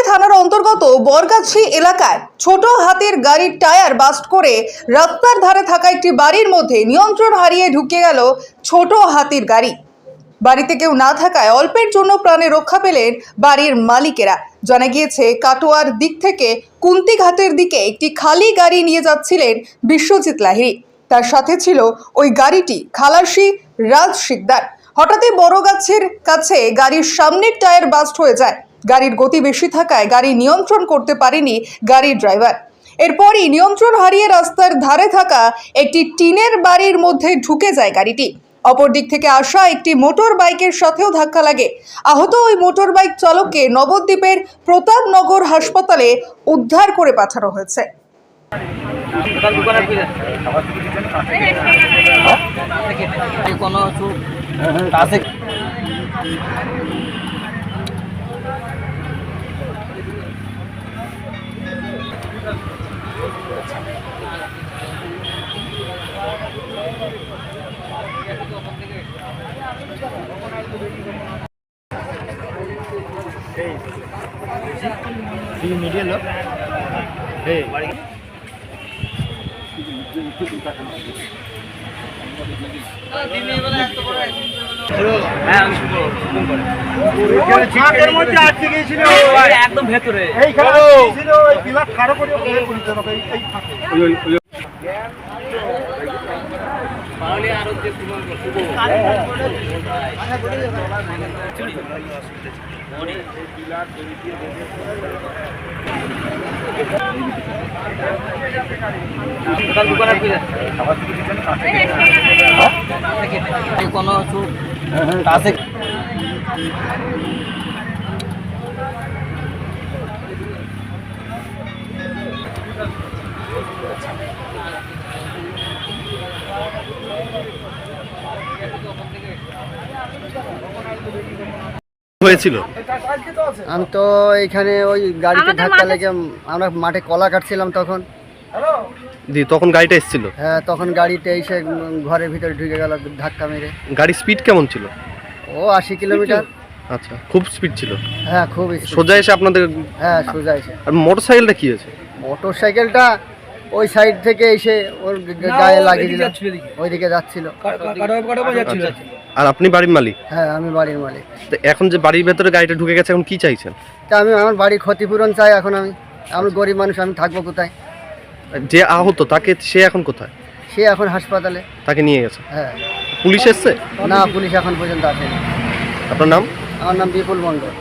থানার অন্তর্গত বরগাছি এলাকায় ছোট হাতির গাড়ির টায়ার বাস্ট করে রাস্তার ধারে থাকা একটি বাড়ির মধ্যে নিয়ন্ত্রণ হারিয়ে ঢুকে গেল ছোট হাতির গাড়ি। বাড়িতে কেউ না থাকায় অল্পের জন্য প্রাণে রক্ষা পেলেন বাড়ির মালিকেরা। জানা গিয়েছে কাটোয়ার দিক থেকে কুন্তিঘাটের দিকে একটি খালি গাড়ি নিয়ে যাচ্ছিলেন বিশ্বজিৎ লাহিড়ী। তার সাথে ছিল ওই গাড়িটি খালাসি রাজ শিকদার। হঠাৎই বড়গাছের কাছে গাড়ির সামনের টায়ার বাস্ট হয়ে যায়। গাড়ির গতি বেশি থাকায় গাড়ি নিয়ন্ত্রণ করতে পারেনি গাড়ির ড্রাইভার। এরপরই নিয়ন্ত্রণ হারিয়ে রাস্তার ধারে থাকা একটি টিনের বাড়ির মধ্যে ঢুকে যায় গাড়িটি। অপর দিক থেকে আসা একটি মোটর বাইকের সাথেও ধাক্কা লাগে। আহত ওই মোটর বাইক চালককে নবদ্বীপের প্রতাপনগর হাসপাতালে উদ্ধার করে পাঠানো হয়েছে। मीडिया लोग একদম ভেতরে কোনো আছে হয়েছিল। আমি তো এখানে ওই গাড়িতে ধাক্কা লেগে আমরা মাঠে কলা কাটছিলাম তখন। তখন গাড়িটা এসেছিল? হ্যাঁ, তখন গাড়িতে এসে ঘরের ভিতরে ঢুকে গেল ধাক্কা মেরে। গাড়ির স্পিড কেমন ছিল? ও 80 কিলোমিটার। আচ্ছা, খুব স্পিড ছিল? হ্যাঁ, খুব সোজা এসে আপনাদের? হ্যাঁ, সোজা এসে। আর মোটরসাইকেলটা কি হয়েছে? মোটরসাইকেলটা ওই সাইড থেকে এসে ওর গায়ে লাগিয়ে দিল, ওইদিকে যাচ্ছিল। আর আপনি বাড়ির মালিক? হ্যাঁ, আমি বাড়ির মালিক। তো এখন যে বাড়ির ভেতরে গাড়িটা ঢুকে গেছে, এখন কি চাইছেন? তা আমি আমার বাড়ির ক্ষতিপূরণ চাই। এখন আমি গরিব মানুষ, আমি থাকবো কোথায়? যে আহত তাকে, সে এখন কোথায়? সে এখন হাসপাতালে। তাকে নিয়ে গেছে? হ্যাঁ। পুলিশ এসছে? না, পুলিশ এখন পর্যন্ত আসেনি। আপনার নাম? আমার নাম বিপুল মণ্ডল।